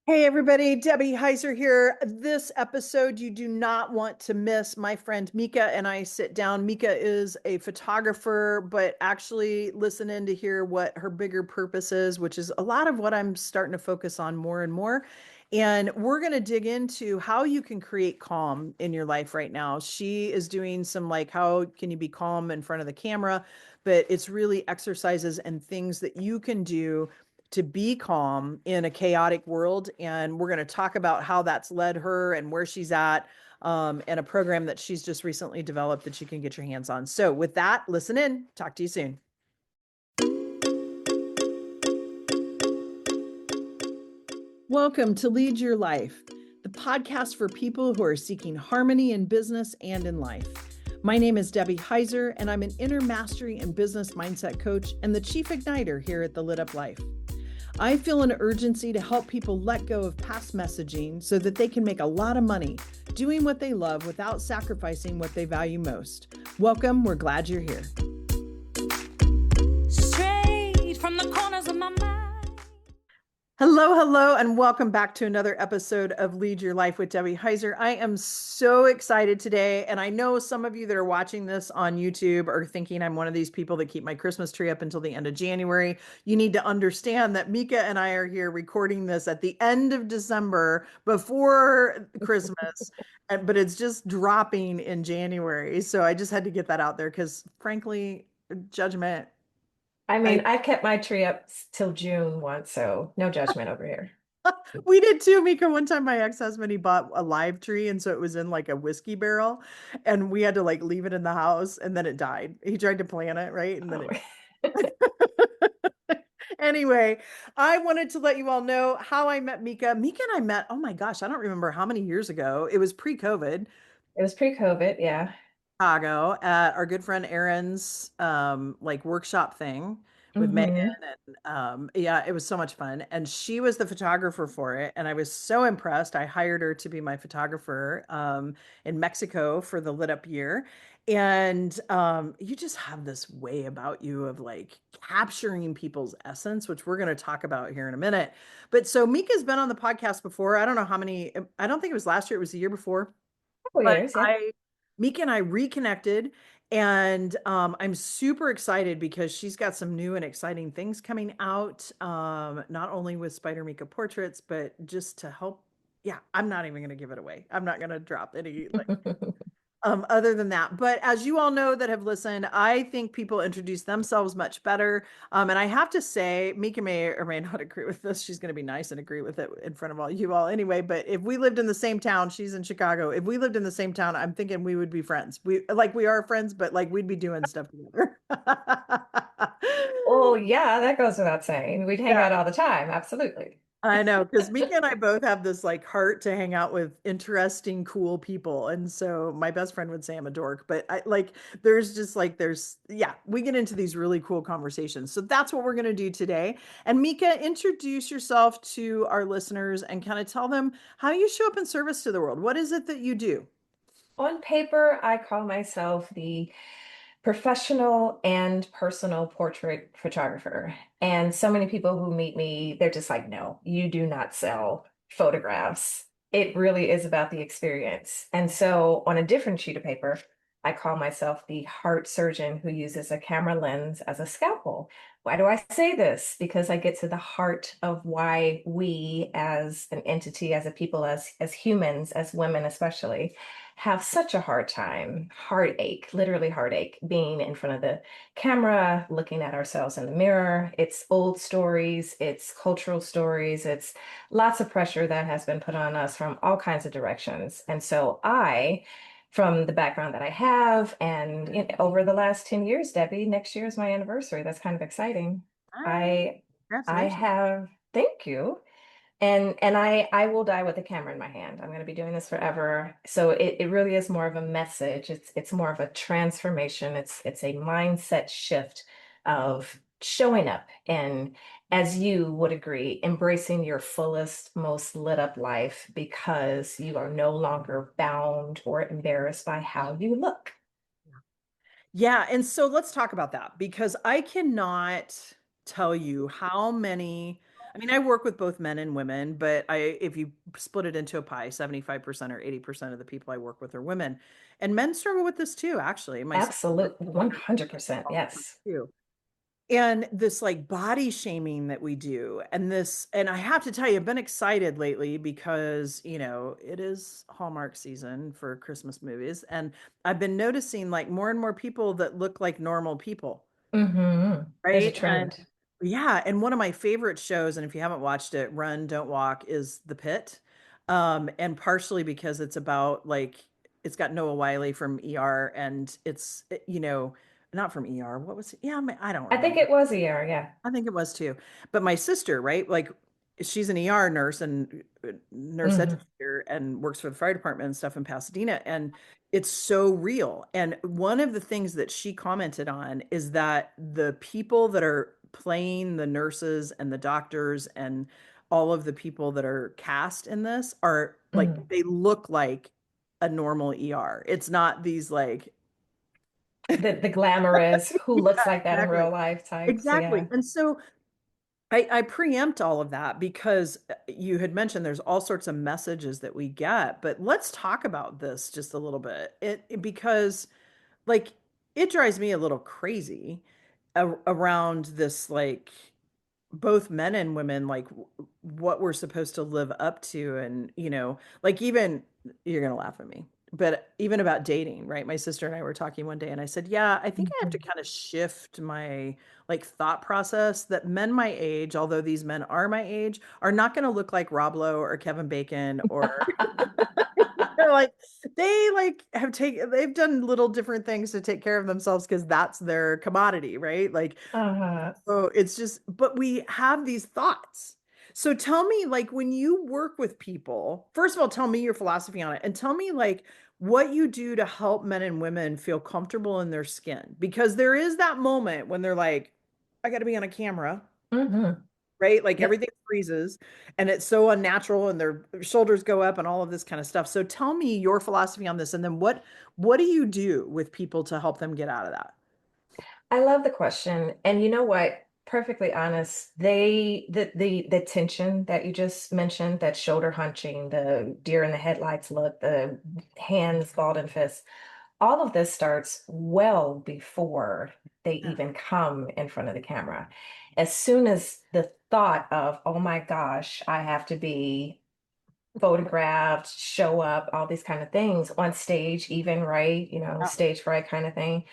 Hey everybody, Debbie Heiser here. This episode you do not want to miss. My friend Meka and I sit down. Meka is a photographer, but actually listen in to hear what her bigger purpose is, which is a lot of what I'm starting to focus on more and more. And we're going to dig into how you can create calm in your life right now. She is doing some like, how can you be calm in front of the camera? But it's really exercises and things that you can do to be calm in a chaotic world. And we're going to talk about how that's led her and where she's at, and a program that she's just recently developed that you can get your hands on. So, with that, listen in. Talk to you soon. Welcome to Lead Your Life, the podcast for people who are seeking harmony in business and in life. My name is Debbie Heiser, and I'm an inner mastery and business mindset coach and the chief igniter here at the Lit Up Life. I feel an urgency to help people let go of past messaging so that they can make a lot of money doing what they love without sacrificing what they value most. Welcome. We're glad you're here. Straight from the corners of my mind. Hello, hello, and welcome back to another episode of Lead Your Life with Debbie Heiser. I am so excited today, and I know some of you that are watching this on YouTube are thinking I'm one of these people that keep my Christmas tree up until the end of January. You need to understand that Meka and I are here recording this at the end of December before Christmas, but it's just dropping in January. So I just had to get that out there because, frankly, judgment. I I mean, I kept my tree up till June once, so no judgment over here. We did too, Mika. One time my ex-husband, he bought a live tree, and so it was in like a whiskey barrel, and we had to like leave it in the house, and then it died. He tried to plant it, right? And then Oh. it anyway, I wanted to let you all know how I met Mika. Mika and I met, oh my gosh, I don't remember how many years ago. It was pre-COVID. It was pre-COVID, yeah. Chicago at our good friend Aaron's like workshop thing with Megan, Hmm. and yeah, it was so much fun, and she was the photographer for it, and I was so impressed. I hired her to be my photographer in Mexico for the lit up year. And you just have this way about you of like capturing people's essence, which we're going to talk about here in a minute. But so Mika's been on the podcast before. I don't know how many, I don't think it was last year, it was the year before, Couple but years, yeah. Mika and I reconnected, and I'm super excited because she's got some new and exciting things coming out, not only with Spider Mika portraits, but just to help. Yeah, I'm not even going to give it away. I'm not going to drop any like other than that. But as you all know that have listened, I think people introduce themselves much better. And I have to say, Mika may or may not agree with this. She's going to be nice and agree with it in front of all you all anyway. But if we lived in the same town, she's in Chicago. If we lived in the same town, I'm thinking we would be friends. We are friends, but like we'd be doing stuff together. Oh, yeah, that goes without saying. We'd hang Yeah. out all the time, absolutely. I know, because Mika and I both have this like heart to hang out with interesting, cool people. And so my best friend would say I'm a dork, but I like there's just like yeah, we get into these really cool conversations. So that's what we're gonna do today. And Mika, introduce yourself to our listeners and kind of tell them how you show up in service to the world. What is it that you do? On paper, I call myself the professional and personal portrait photographer. And so many people who meet me, they're just like, no, you do not sell photographs. It really is about the experience. And so on a different sheet of paper, I call myself the heart surgeon who uses a camera lens as a scalpel. Why do I say this? Because I get to the heart of why we as an entity, as a people, as humans, as women especially, have such a hard time, heartache, literally heartache, being in front of the camera, looking at ourselves in the mirror. It's old stories, it's cultural stories, it's lots of pressure that has been put on us from all kinds of directions. And so from the background that I have, and over the last 10 years, Debbie, next year is my anniversary. That's kind of exciting. Hi, I I congratulations. have, thank you. And I will die with a camera in my hand. I'm going to be doing this forever. So it really is more of a message. It's more of a transformation. It's a mindset shift of showing up and, as you would agree, embracing your fullest, most lit up life because you are no longer bound or embarrassed by how you look. Yeah, and so let's talk about that because I cannot tell you how many I mean, I work with both men and women, but if you split it into a pie, 75% or 80% of the people I work with are women. And men struggle with this too, actually. My sister Absolute 100%. all the time Yes. too. And this like body shaming that we do, and this, and I have to tell you, I've been excited lately because, it is Hallmark season for Christmas movies. And I've been noticing like more and more people that look like normal people. There's a Right. And trend. yeah, and one of my favorite shows, and if you haven't watched it, Run, Don't Walk, is The Pit. And partially because it's about like it's got Noah Wiley from ER, and not from ER. What was it? Yeah, I don't I think remember. it was a year. Yeah. I think it was too. But my sister, right? Like she's an ER nurse and nurse Hmm. educator and works for the fire department and stuff in Pasadena. And it's so real. And one of the things that she commented on is that the people that are playing the nurses and the doctors and all of the people that are cast in this are like Hmm. they look like a normal ER. It's not these like The glamorous, who yeah, looks like that in exactly. real life types. Exactly. Yeah. And so I preempt all of that because you had mentioned there's all sorts of messages that we get, but let's talk about this just a little bit. Because like it drives me a little crazy around this like both men and women like what we're supposed to live up to, and like even you're gonna laugh at me, but even about dating, right? My sister and I were talking one day and I said, yeah, I think I have to Mhm. kind of shift my like thought process that men my age, although these men are my age, are not going to look like Rob Lowe or Kevin Bacon or they're like they like they've done little different things to take care of themselves because that's their commodity, right? Like Uh-huh. so it's just, but we have these thoughts. So tell me, like, when you work with people, first of all, tell me your philosophy on it and tell me, like, what you do to help men and women feel comfortable in their skin. Because there is that moment when they're like, I got to be on a camera, Hmm. right? Like Yep. everything freezes and it's so unnatural and their shoulders go up and all of this kind of stuff. So tell me your philosophy on this. And then what do you do with people to help them get out of that? I love the question. And you know what? Perfectly honest, the tension that you just mentioned, that shoulder hunching, the deer in the headlights look, the hands balled and fists, all of this starts well before they Yeah. even come in front of the camera. As soon as the thought of, oh my gosh, I have to be photographed, show up, all these kind of things on stage, even, right? Stage fright kind of thing.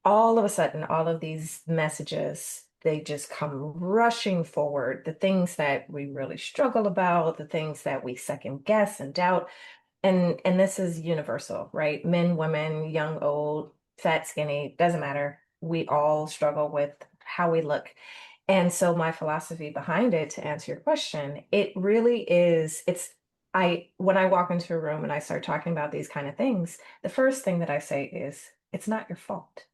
All of a sudden, all of these messages, they just come rushing forward. The things that we really struggle about, the things that we second guess and doubt. And this is universal, right? Men, women, young, old, fat, skinny, doesn't matter. We all struggle with how we look. And so my philosophy behind it, to answer your question, it really is, when I walk into a room and I start talking about these kind of things, the first thing that I say is, it's not your fault.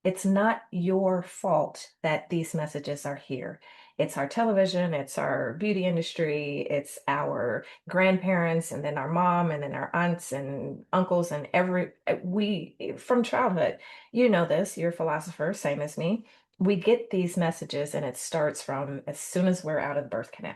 It's not your fault that these messages are here. It's our television, it's our beauty industry, it's our grandparents, and then our mom, and then our aunts and uncles, and we, from childhood, you know this, you're a philosopher, same as me. We get these messages, and it starts from as soon as we're out of the birth canal.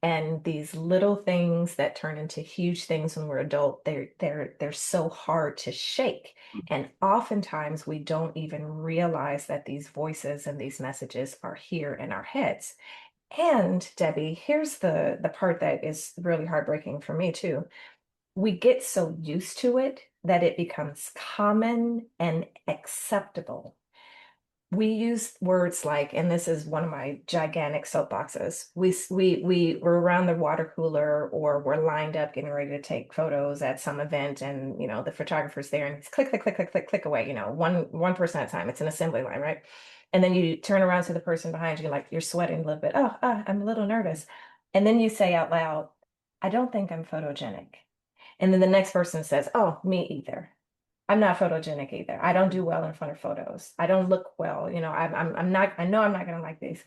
And these little things that turn into huge things when we're adult, they're so hard to shake. And oftentimes we don't even realize that these voices and these messages are here in our heads. And Debbie, here's the part that is really heartbreaking for me too. We get so used to it that it becomes common and acceptable. We use words like, and this is one of my gigantic soapboxes. We're around the water cooler, or we're lined up getting ready to take photos at some event, and the photographer's there, and it's click, click, click, click, click, click away. One person at a time. It's an assembly line, right? And then you turn around to the person behind you, like you're sweating a little bit. Oh, I'm a little nervous. And then you say out loud, I don't think I'm photogenic. And then the next person says, oh, me either. I'm not photogenic either. I don't do well in front of photos. I don't look well. I'm not, I know I'm not gonna like these.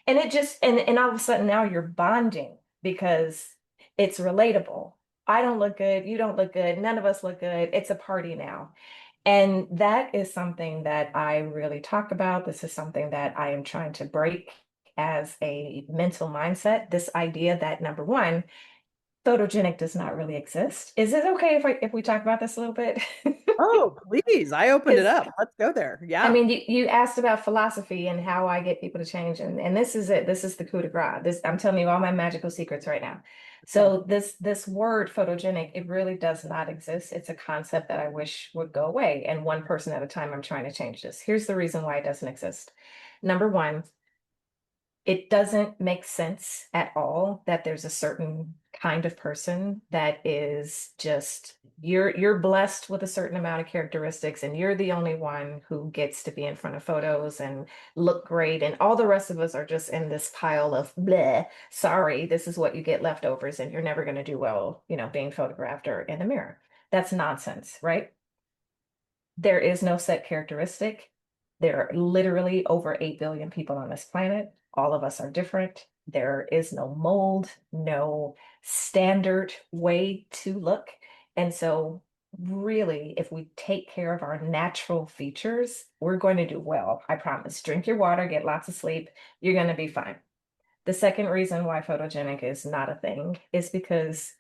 And it just and all of a sudden now you're bonding because it's relatable. I don't look good, you don't look good, none of us look good. It's a party now. And that is something that I really talk about. This is something that I am trying to break as a mental mindset, this idea that number one, photogenic does not really exist. Is it okay if we talk about this a little bit? Oh, please. I opened it Because up. Let's go there. I Yeah. mean, you asked about philosophy and how I get people to change, and this is it. This is the coup de grace. This I'm telling you all my magical secrets right now. Okay. So this word photogenic, it really does not exist. It's a concept that I wish would go away. And one person at a time, I'm trying to change this. Here's the reason why it doesn't exist. Number one, it doesn't make sense at all that there's a certain kind of person that is just you're blessed with a certain amount of characteristics and you're the only one who gets to be in front of photos and look great and all the rest of us are just in this pile of bleh, sorry, this is what you get leftovers and you're never going to do well, being photographed or in the mirror. That's nonsense, right? There is no set characteristic. There are literally over 8 billion people on this planet. All of us are different. There is no mold, no standard way to look. And so, really, if we take care of our natural features, we're going to do well. I promise. Drink your water, get lots of sleep. You're going to be fine. The second reason why photogenic is not a thing is because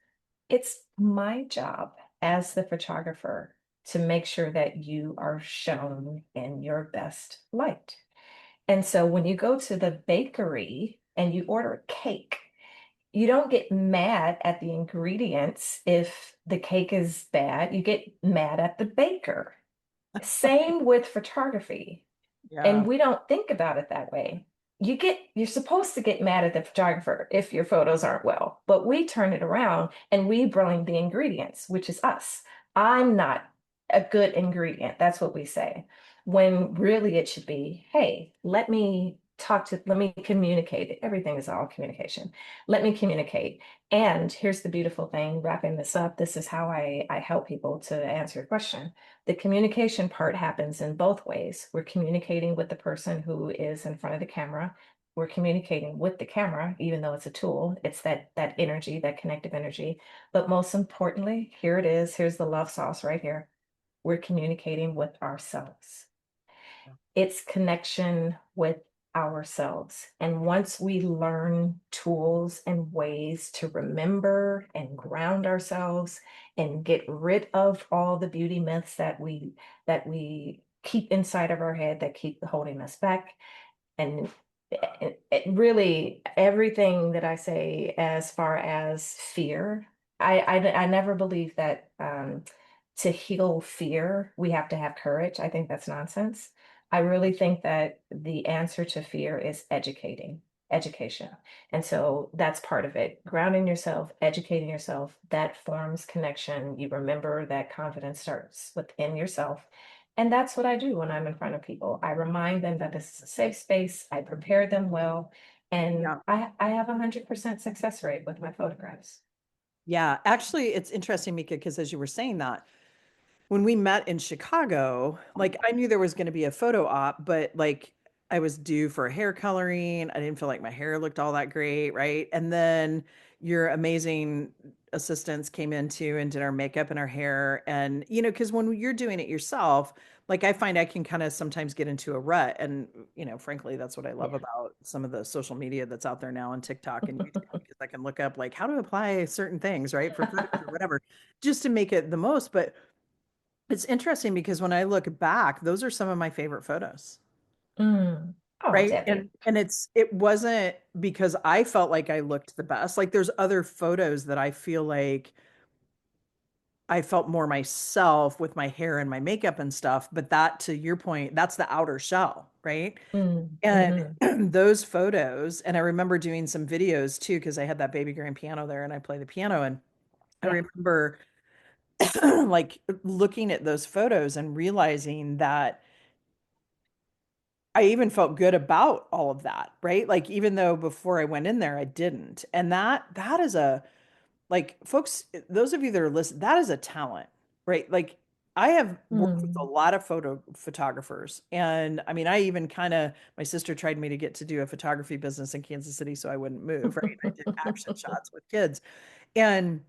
it's my job as the photographer to make sure that you are shown in your best light. And so when you go to the bakery and you order a cake, you don't get mad at the ingredients if the cake is bad. You get mad at the baker. Same with photography. Yeah. And we don't think about it that way. You're supposed to get mad at the photographer if your photos aren't well, but we turn it around and we bring the ingredients, which is us. I'm not a good ingredient. That's what we say. When really it should be, hey, let me communicate. Everything is all communication. Let me communicate. And here's the beautiful thing, wrapping this up. This is how I help people to answer your question. The communication part happens in both ways. We're communicating with the person who is in front of the camera. We're communicating with the camera, even though it's a tool. It's that energy, that connective energy. But most importantly, here it is. Here's the love sauce right here. We're communicating with ourselves. It's connection with ourselves. And once we learn tools and ways to remember and ground ourselves and get rid of all the beauty myths that we keep inside of our head that keep holding us back, and it really everything that I say as far as fear, I never believe that to heal fear, we have to have courage. I think that's nonsense. I really think that the answer to fear is education. And so that's part of it. Grounding yourself, educating yourself, that forms connection. You remember that confidence starts within yourself. And that's what I do when I'm in front of people. I remind them that this is a safe space. I prepare them well, and Yeah. I have 100% success rate with my photographs. Yeah. Actually, it's interesting, Mika, because as you were saying that, when we met in Chicago, like I knew there was going to be a photo op, but like I was due for a hair coloring. I didn't feel like my hair looked all that great, right? And then your amazing assistants came in too and did our makeup and our hair. And, because when you're doing it yourself, like I find I can kind of sometimes get into a rut. And, frankly, that's what I love Yeah. about some of the social media that's out there now on TikTok and YouTube, because I can look up like how to apply certain things, right? For photos or whatever, just to make it the most. But it's interesting because when I look back, those are some of my favorite photos, Mm. Oh, right? Debbie. And it wasn't because I felt like I looked the best. Like there's other photos that I feel like I felt more myself with my hair and my makeup and stuff, but that to your point, that's the outer shell, right? Mm. And Hmm. those photos, and I remember doing some videos too because I had that baby grand piano there and I play the piano, and I Yeah. remember like looking at those photos and realizing that I even felt good about all of that, right? Like even though before I went in there I didn't. And that is a like folks, those of you that are listening, that is a talent, right? Like I have worked with a Mm. lot of photographers. And I mean, I even kind of my sister tried me to get to do a photography business in Kansas City so I wouldn't move, right? I did action shots with kids. And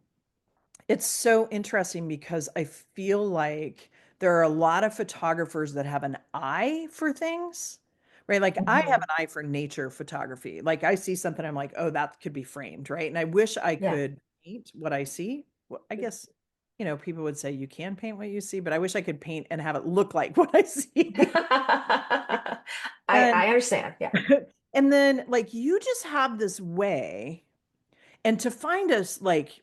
it's so interesting because I feel like there are a lot of photographers that have an eye for things, right? Like I have Hmm. an eye for nature photography. Like I see something, I'm like, oh, that could be framed, right? And I wish I Yeah. could paint what I see. Well, I guess, people would say you can paint what you see, but I wish I could paint and have it look like what I see. I And understand. Yeah. and then like you just have this way, and to find us like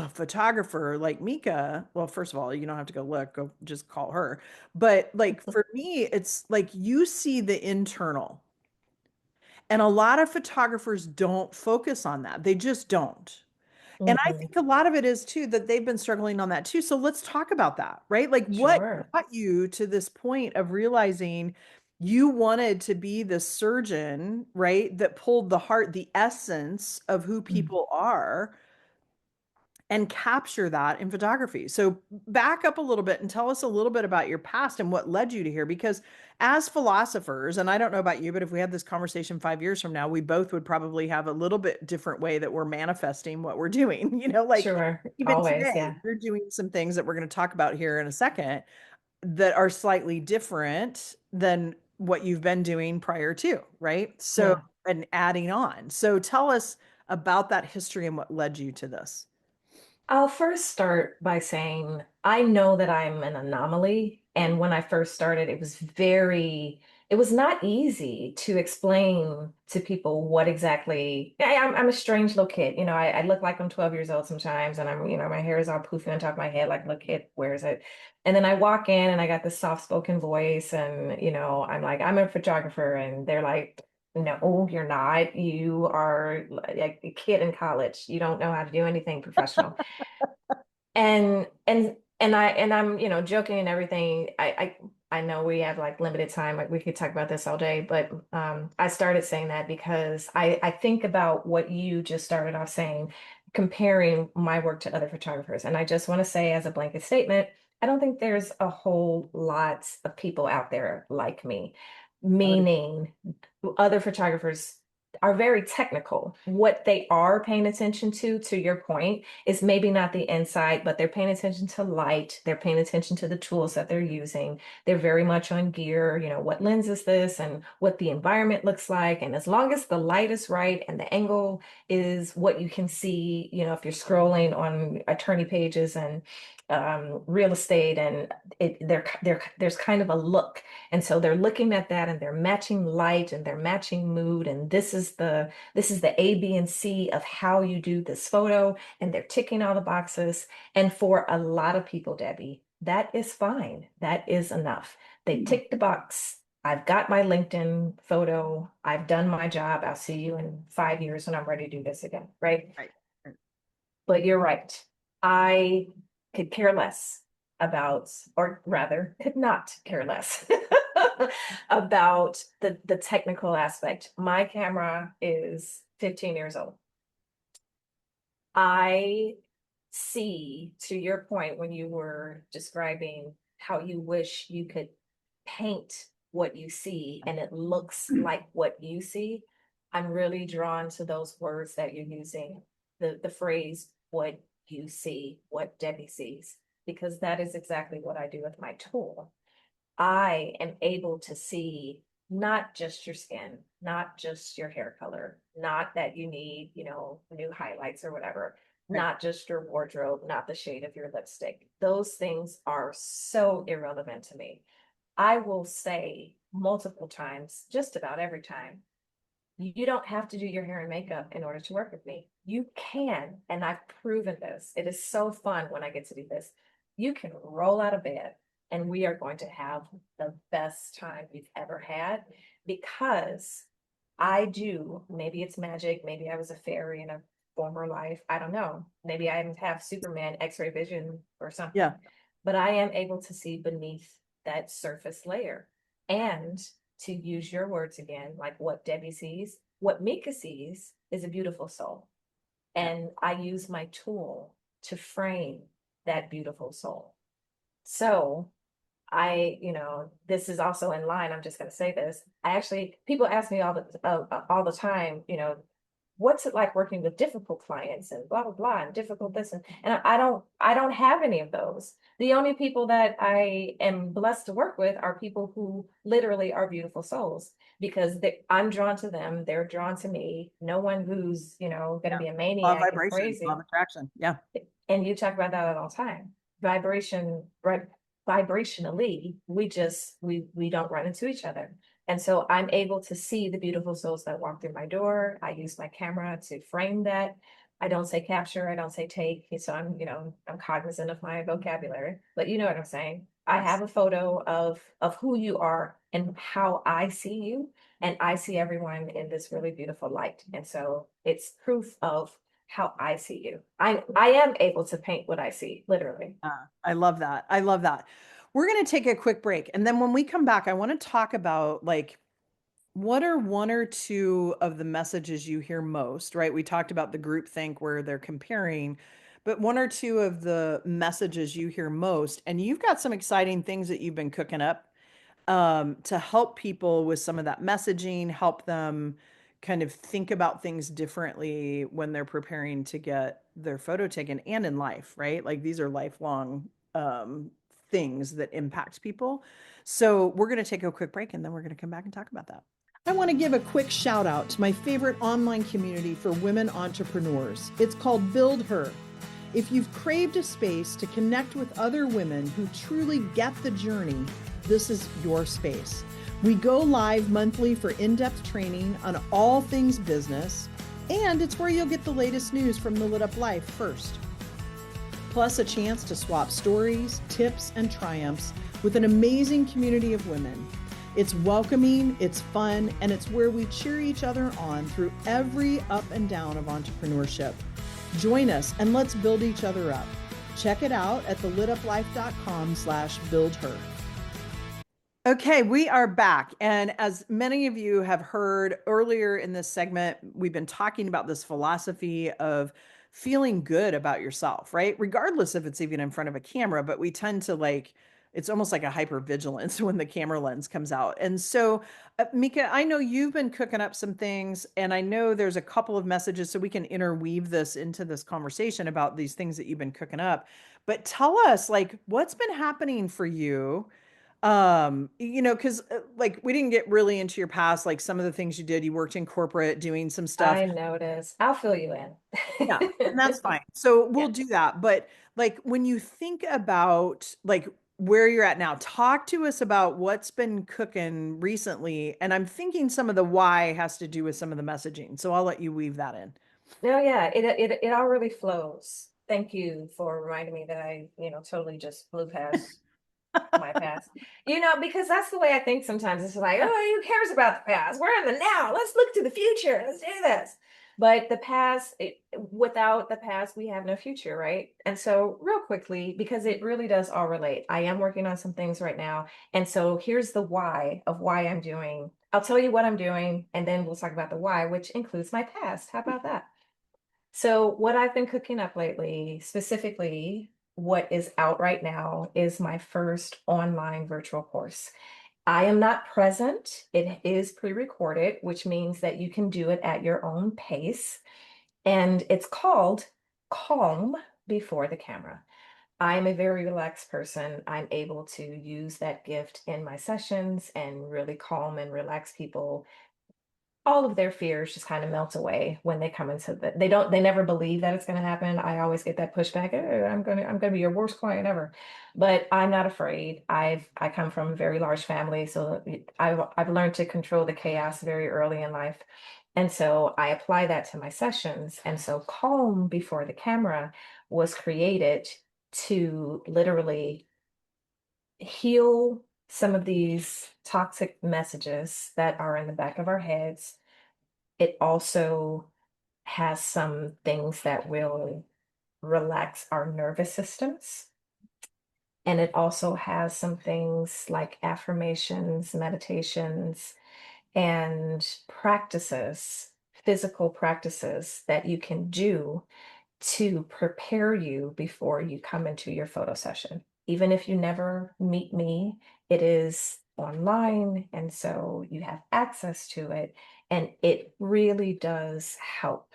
photographer like Meka, well, first of all, you don't have to go look, go just call her. But like for me, it's like you see the internal. And a lot of photographers don't focus on that. They just don't. And I Hmm. think a lot of it is too that they've been struggling on that too. So let's talk about that, right? Like what Sure. got you to this point of realizing you wanted to be the surgeon, right? That pulled the heart, the essence of who Mm. people are and capture that in photography. So back up a little bit and tell us a little bit about your past and what led you to here. Because as philosophers, and I don't know about you, but if we had this conversation 5 years from now, we both would probably have a little bit different way that we're manifesting what we're doing. Like Sure. even Always. today, Yeah. you're doing some things that we're going to talk about here in a second that are slightly different than what you've been doing prior to, right? So, Yeah. and adding on. So tell us about that history and what led you to this. I'll first start by saying I know that I'm an anomaly. And when I first started, it was not easy to explain to people what exactly, I'm a strange little kid. I look like I'm 12 years old sometimes, and my hair is all poofy on top of my head, like, look, kid, where is it? And then I walk in and I got this soft-spoken voice, and, I'm like, I'm a photographer. And they're like, no, you're not. You are like a kid in college. You don't know how to do anything professional. And I'm joking and everything. I know we have like limited time, like we could talk about this all day, but I started saying that because I think about what you just started off saying, comparing my work to other photographers. And I just want to say, as a blanket statement, I don't think there's a whole lot of people out there like me, I would meaning other photographers are very technical. What they are paying attention to your point, is maybe not the inside, but they're paying attention to light. They're paying attention to the tools that they're using. They're very much on gear, what lens is this and what the environment looks like. And as long as the light is right and the angle is what you can see, if you're scrolling on attorney pages and real estate, and there's kind of a look. And so they're looking at that and they're matching light and they're matching mood. And this is the A, B, and C of how you do this photo. And they're ticking all the boxes. And for a lot of people, Debbie, that is fine. That is enough. They say. tick the box. I've got my LinkedIn photo. I've done my job. I'll see you in 5 years when I'm ready to do this again, right? Right. Right. But you're right. I could care less about, or rather, could not care less about the technical aspect. My camera is 15 years old. I see, to your point, when you were describing how you wish you could paint what you see and it looks like what you see. I'm really drawn to those words that you're using, the phrase, what you see, what Debbie sees, because that is exactly what I do with my tool. I am able to see not just your skin, not just your hair color, not that you need, new highlights or whatever, Right. not just your wardrobe, not the shade of your lipstick. Those things are so irrelevant to me. I will say multiple times, just about every time, you don't have to do your hair and makeup in order to work with me. You can, and I've proven this. It is so fun when I get to do this. You can roll out of bed and we are going to have the best time we've ever had, because I do, maybe it's magic, maybe I was a fairy in a former life. I don't know. Maybe I have Superman X-ray vision or something, Yeah. but I am able to see beneath that surface layer. And to use your words again, like what Debbie sees, what Mika sees is a beautiful soul. Yeah. And I use my tool to frame that beautiful soul. So this is also in line. I'm just going to say this. People ask me all the time, what's it like working with difficult clients and blah blah blah and difficult this and I don't have any of those. The only people that I am blessed to work with are people who literally are beautiful souls because I'm drawn to them, they're drawn to me. No one who's, going to Yeah. be a Law of maniac and vibration, law of crazy. attraction. Yeah. And you talk about that all the time. Vibration, right? Vibrationally, we don't run into each other. And so I'm able to see the beautiful souls that walk through my door. I use my camera to frame that. I don't say capture, I don't say take. So I'm cognizant of my vocabulary, but you know what I'm saying. I Yes. have a photo of who you are and how I see you, and I see everyone in this really beautiful light. And so it's proof of how I see you. I am able to paint what I see, literally. I love that. I love that. We're going to take a quick break. And then when we come back, I want to talk about like what are one or two of the messages you hear most, right? We talked about the group think where they're comparing, but one or two of the messages you hear most, and you've got some exciting things that you've been cooking up to help people with some of that messaging, help them kind of think about things differently when they're preparing to get their photo taken and in life, right? Like these are lifelong things that impact people. So we're going to take a quick break and then we're going to come back and talk about that. I want to give a quick shout out to my favorite online community for women entrepreneurs. It's called Build Her. If you've craved a space to connect with other women who truly get the journey, this is your space. We go live monthly for in-depth training on all things business, and it's where you'll get the latest news from the lit up life first. Plus a chance to swap stories, tips, and triumphs with an amazing community of women. It's welcoming, it's fun, and it's where we cheer each other on through every up and down of entrepreneurship. Join us and let's build each other up. Check it out at thelituplife.com/buildher. Okay, we are back. And as many of you have heard earlier in this segment, we've been talking about this philosophy of feeling good about yourself, right? Regardless if it's even in front of a camera, but we tend to like, it's almost like a hypervigilance when the camera lens comes out. And so, Meka, I know you've been cooking up some things, and I know there's a couple of messages, so we can interweave this into this conversation about these things that you've been cooking up. But tell us, like, what's been happening for you? Because like we didn't get really into your past, like some of the things you did. You worked in corporate doing some stuff. I notice. I'll fill you Yeah, and in. that's fine. So we'll Yeah. do that. But like when you think about like where you're at now, talk to us about what's been cooking recently. And I'm thinking some of the why has to do with some of the messaging. So I'll let you weave that in. No, yeah, it all really flows. Thank you for reminding me that I, totally just blew past my past. Because that's the way I think sometimes. It's like, Yeah. oh, who cares about the past? We're in the now. Let's look to the future. Let's do this. But the past, without the past, we have no future, right? And so, real quickly, because it really does all relate, I am working on some things right now. And so, here's the why of why I'm doing. I'll tell you what I'm doing, and then we'll talk about the why, which includes my past. How about that? So, what I've been cooking up lately, specifically what is out right now, is my first online virtual course. I am not present. It is pre-recorded, which means that you can do it at your own pace. And it's called Calm Before the Camera. I'm a very relaxed person. I'm able to use that gift in my sessions and really calm and relax people. All of their fears just kind of melt away when they come into they never believe that it's going to happen. I always get that pushback. I'm going to be your worst client ever. But I'm not afraid. I come from a very large family, so I've learned to control the chaos very early in life. And so I apply that to my sessions. And so Calm Before the Camera was created to literally heal some of these toxic messages that are in the back of our heads. It also has some things that will relax our nervous systems. And it also has some things like affirmations, meditations, and practices, physical practices that you can do to prepare you before you come into your photo session. Even if you never meet me, it is online, and so you have access to it, and it really does help.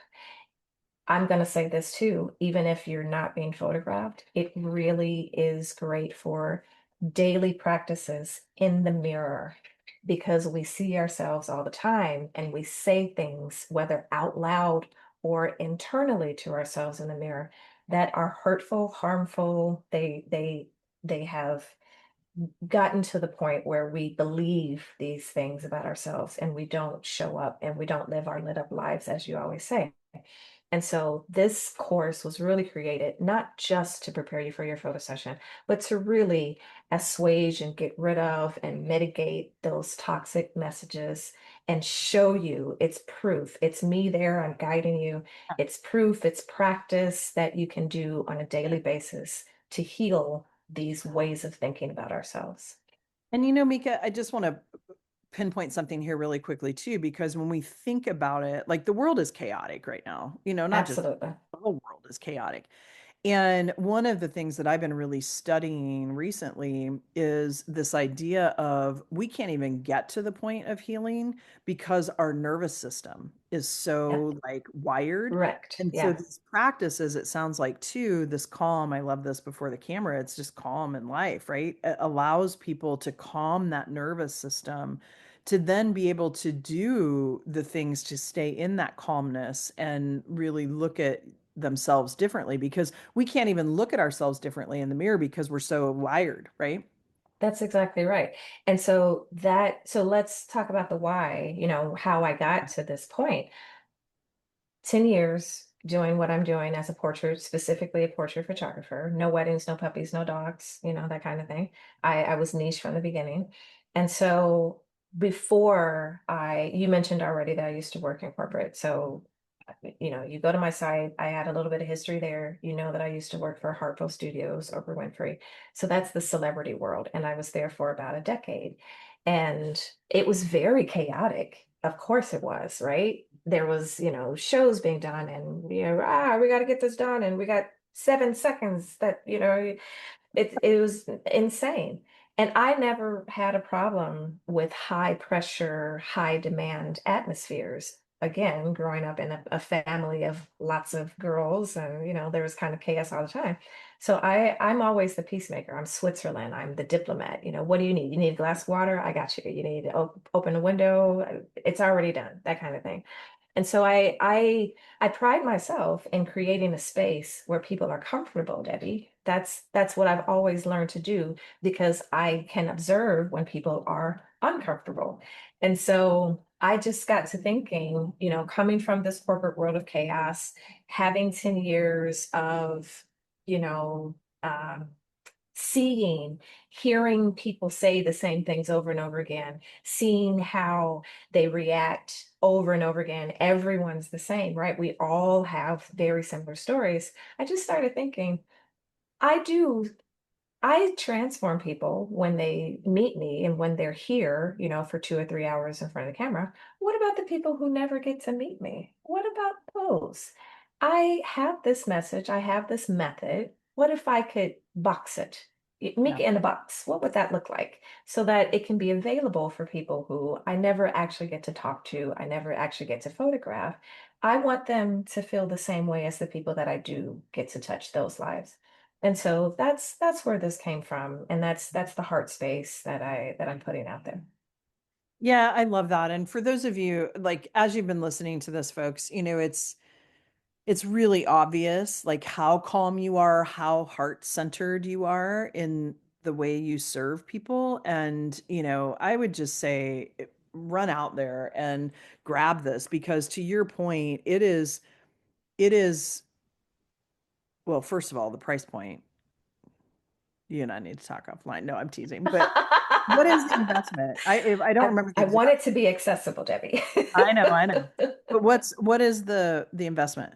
I'm going to say this too, even if you're not being photographed, it really is great for daily practices in the mirror because we see ourselves all the time and we say things, whether out loud or internally to ourselves in the mirror, that are hurtful, harmful. They have gotten to the point where we believe these things about ourselves and we don't show up and we don't live our lit up lives, as you always say. And so this course was really created not just to prepare you for your photo session, but to really assuage and get rid of and mitigate those toxic messages and show you it's proof. It's me there, I'm guiding you. It's proof, it's practice that you can do on a daily basis to heal these ways of thinking about ourselves. And Mika, I just want to pinpoint something here really quickly too, because when we think about it, like the world is chaotic right now, not just Absolutely. the whole world is chaotic. And one of the things that I've been really studying recently is this idea of we can't even get to the point of healing because our nervous system is Yeah. so like wired. Correct. And so Yeah. these practices, it sounds like too, this calm, I love this before the camera, it's just calm in life, right? It allows people to calm that nervous system to then be able to do the things to stay in that calmness and really look at themselves differently because we can't even look at ourselves differently in the mirror because we're so wired, right? That's exactly right. And so let's talk about the why, how I got to this point. 10 years doing what I'm doing as a portrait, specifically a portrait photographer. No weddings, no puppies, no dogs, that kind of thing. I was niche from the beginning. And so you mentioned already that I used to work in corporate. So, you go to my site, I had a little bit of history there. You know that I used to work for Harpo Studios, Oprah Winfrey. So that's the celebrity world. And I was there for about a decade. And it was very chaotic. Of course it was, right? There was, shows being done and, we got to get this done. And we got 7 seconds that, it was insane. And I never had a problem with high pressure, high demand atmospheres. Again, growing up in a family of lots of girls and, there was kind of chaos all the time. So I'm always the peacemaker. I'm Switzerland. I'm the diplomat. What do you need? You need a glass of water? I got you. You need to open a window? It's already done. That kind of thing. And so I pride myself in creating a space where people are comfortable, Debbie. That's what I've always learned to do because I can observe when people are uncomfortable. And so I just got to thinking, coming from this corporate world of chaos, having 10 years of, you know, um, seeing, hearing people say the same things over and over again, seeing how they react over and over again. Everyone's the same, right? We all have very similar stories. I just started thinking, I do. I transform people when they meet me and when they're here, for 2 or 3 hours in front of the camera. What about the people who never get to meet me? What about those? I have this message, I have this method. What if I could box it? Make Yeah. it in a box. What would that look like? So that it can be available for people who I never actually get to talk to, I never actually get to photograph. I want them to feel the same way as the people that I do get to touch those lives. And so that's where this came from, and that's the heart space that I'm putting out there. Yeah, I love that. And for those of you, like as you've been listening to this, folks, it's really obvious like how calm you are, how heart-centered you are in the way you serve people. And, I would just say run out there and grab this because to your point, it is well, first of all, the price point, you and I need to talk offline. No, I'm teasing. But what is the investment? I don't remember the I want exact. it to be accessible, Debbie. I know. But what is the investment?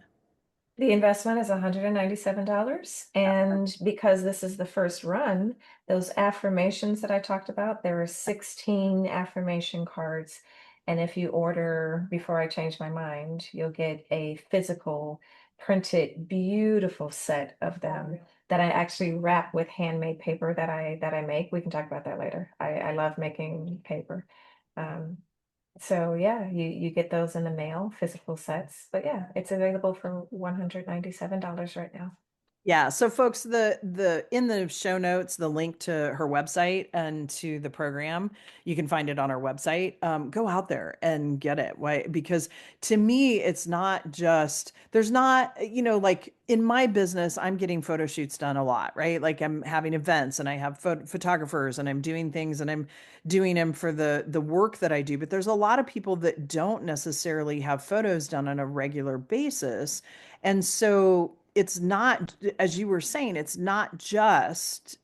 The investment is $197. Yeah. And because this is the first run, those affirmations that I talked about, there are 16 affirmation cards. And if you order before I change my mind, you'll get a physical, printed, beautiful set of them that I actually wrap with handmade paper that I make. We can talk about that later. I love making paper. Um, So yeah, you get those in the mail, physical sets. But yeah, it's available for $197 right now. Yeah, so folks, the in the show notes, the link to her website and to the program, you can find it on our website. Go out there and get it. Why? Because to me, it's not just there's not, like in my business, I'm getting photo shoots done a lot, right? Like I'm having events and I have photographers and I'm doing things and I'm doing them for the work that I do. But there's a lot of people that don't necessarily have photos done on a regular basis. And so it's not, as you were saying, it's not just,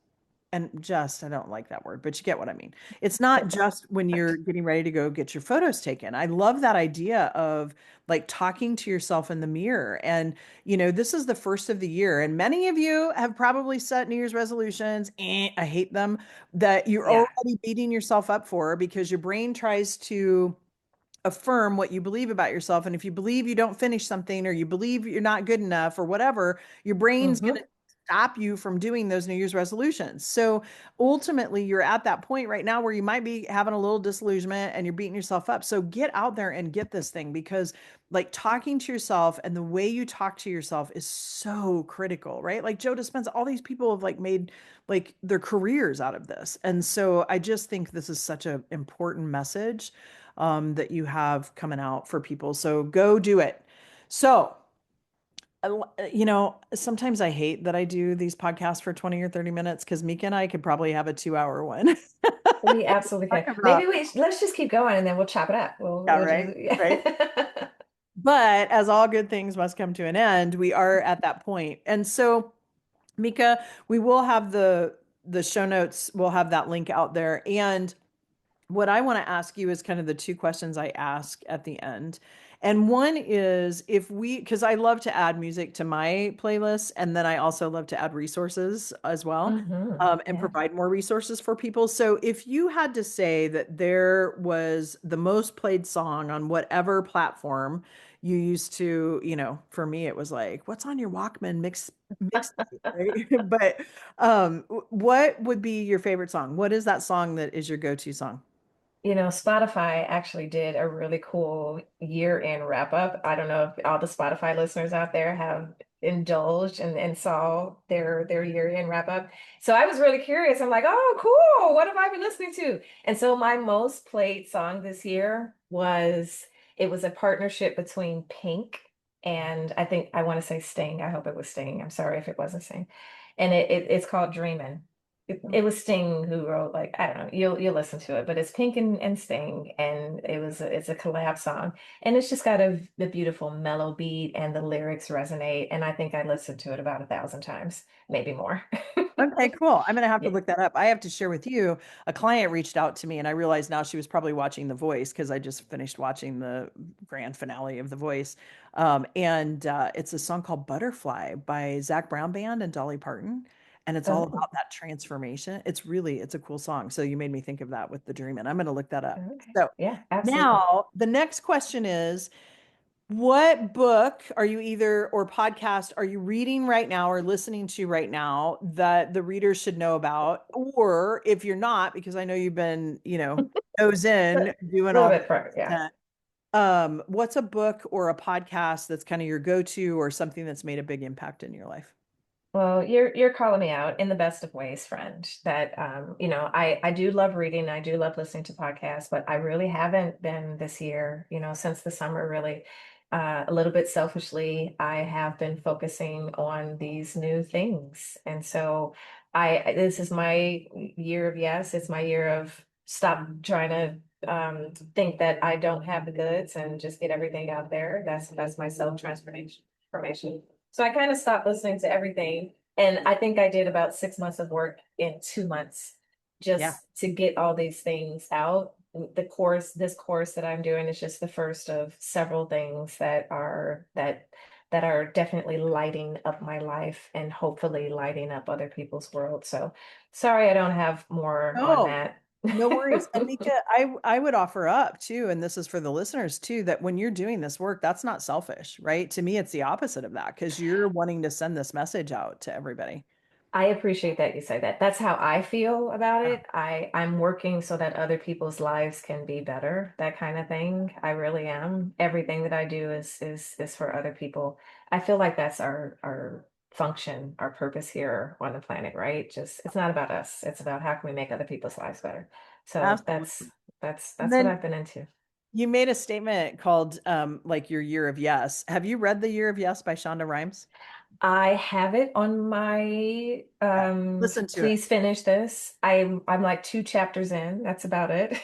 and just, I don't like that word, but you get what I mean. It's not just when you're getting ready to go get your photos taken. I love that idea of like talking to yourself in the mirror. And, this is the first of the year. And many of you have probably set New Year's resolutions. I hate them that you're Yeah. already beating yourself up for because your brain tries to affirm what you believe about yourself. And if you believe you don't finish something or you believe you're not good enough or whatever, your brain's going to Hmm. stop you from doing those New Year's resolutions. So ultimately, you're at that point right now where you might be having a little disillusionment and you're beating yourself up. So get out there and get this thing because, like, talking to yourself and the way you talk to yourself is so critical, right? Like Joe Dispenza, all these people have like made like their careers out of this. And so I just think this is such an important message that you have coming out for people. So go do it. So, sometimes I hate that I do these podcasts for 20 or 30 minutes because Mika and I could probably have a 2 hour one. We absolutely Talk can. about, Maybe let's just keep going and then we'll chop it up. yeah, We'll right, just right. yeah. But as all good things must come to an end, we are at that point. And so, Mika, we will have the show notes. We'll have that link out there. And what I want to ask you is kind of the two questions I ask at the end. And one is because I love to add music to my playlist, and then I also love to add resources as well, and Yeah. provide more resources for people. So if you had to say that there was the most played song on whatever platform you used to, for me, it was like, what's on your Walkman mix, right? But what would be your favorite song? What is that song that is your go-to song? Spotify actually did a really cool year-end wrap up. I don't know if all the Spotify listeners out there have indulged and saw their year-end wrap up. So I was really curious. I'm like, oh, cool. What have I been listening to? And so my most played song this year it was a partnership between Pink and I want to say Sting. I hope it was Sting. I'm sorry if it wasn't Sting. And it's called Dreamin'. It was Sting who wrote like I don't know you'll listen to it but it's Pink and Sting and it's a collab song and it's just got the beautiful mellow beat and the lyrics resonate and I think I listened to it about 1,000 times maybe more. Okay, cool. I'm gonna have to Yeah. look that up. I have to share with you, a client reached out to me and I realized now she was probably watching The Voice because I just finished watching the grand finale of The Voice. And it's a song called Butterfly by Zach Brown Band and Dolly Parton. And it's all Oh, about that transformation. It's a cool song. So you made me think of that with the dream, and I'm gonna look that up. okay. So Yeah, absolutely. now the next question is, what book are you either or podcast are you reading right now or listening to right now that the readers should know about? Or if you're not, because I know you've been, nose in A doing little all the bit for yeah. content, what's a book or a podcast that's kind of your go-to or something that's made a big impact in your life? Well, you're calling me out in the best of ways, friend. That I do love reading, I do love listening to podcasts, but I really haven't been this year, since the summer, really. A little bit selfishly, I have been focusing on these new things. And so this is my year of yes, it's my year of stop trying to think that I don't have the goods and just get everything out there. That's my self-transformation formation. So I kind of stopped listening to everything. And I think I did about 6 months of work in 2 months Yeah. just to get all these things out. This course that I'm doing is just the first of several things that are definitely lighting up my life and hopefully lighting up other people's world. So sorry I don't have more on No, that. no worries. And Mika, I would offer up too, and this is for the listeners too, that when you're doing this work, that's not selfish, right? To me, it's the opposite of that because you're wanting to send this message out to everybody. I appreciate that you say that. That's how I feel about Yeah, it. I'm working so that other people's lives can be better, that kind of thing. I really am. Everything that I do is for other people. I feel like that's our function, our purpose here on the planet, right? Just it's not about us. It's about how can we make other people's lives better. So absolutely. And that's what then I've been into. you made a statement called like your year of yes. Have you read The Year of Yes by Shonda Rhimes? I have it on my Yeah. Listen to it. please finish this. I'm like two chapters in. That's about it.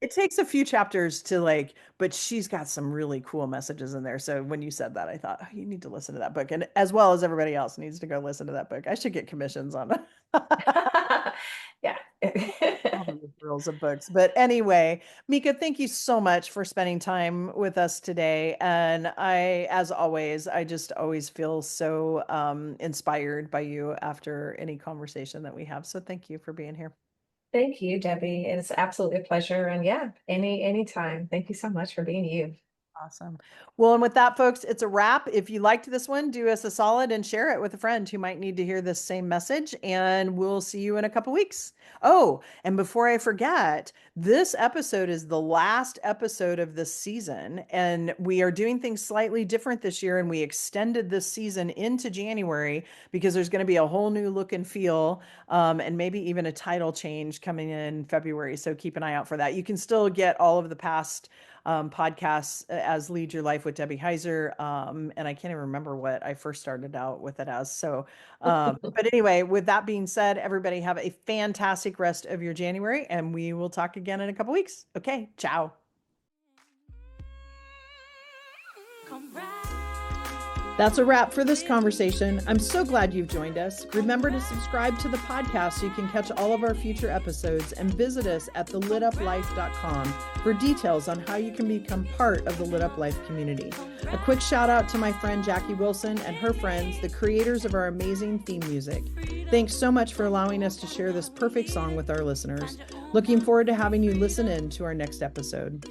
It takes a few chapters to like, but she's got some really cool messages in there. So when you said that, I thought, oh, you need to listen to that book. And as well as everybody else needs to go listen to that book. I should get commissions on Yeah. all the referrals of books. But anyway, Mika, thank you so much for spending time with us today. And as always, I just always feel so inspired by you after any conversation that we have. So thank you for being here. Thank you, Debbie. It's absolutely a pleasure. And yeah, anytime. Thank you so much for being you. Awesome. Well, and with that, folks, it's a wrap. If you liked this one, do us a solid and share it with a friend who might need to hear this same message. And we'll see you in a couple weeks. Oh, and before I forget, this episode is the last episode of this season. And we are doing things slightly different this year. And we extended this season into January because there's going to be a whole new look and feel, and maybe even a title change coming in February. So keep an eye out for that. You can still get all of the past podcasts as Lead Your Life with Debbie Heiser. And I can't even remember what I first started out with it as. So, but anyway, with that being said, everybody have a fantastic rest of your January, and we will talk again in a couple weeks. Okay, ciao. That's a wrap for this conversation. I'm so glad you've joined us. Remember to subscribe to the podcast so you can catch all of our future episodes, and visit us at thelituplife.com for details on how you can become part of the Lit Up Life community. A quick shout out to my friend Jackie Wilson and her friends, the creators of our amazing theme music. Thanks so much for allowing us to share this perfect song with our listeners. Looking forward to having you listen in to our next episode.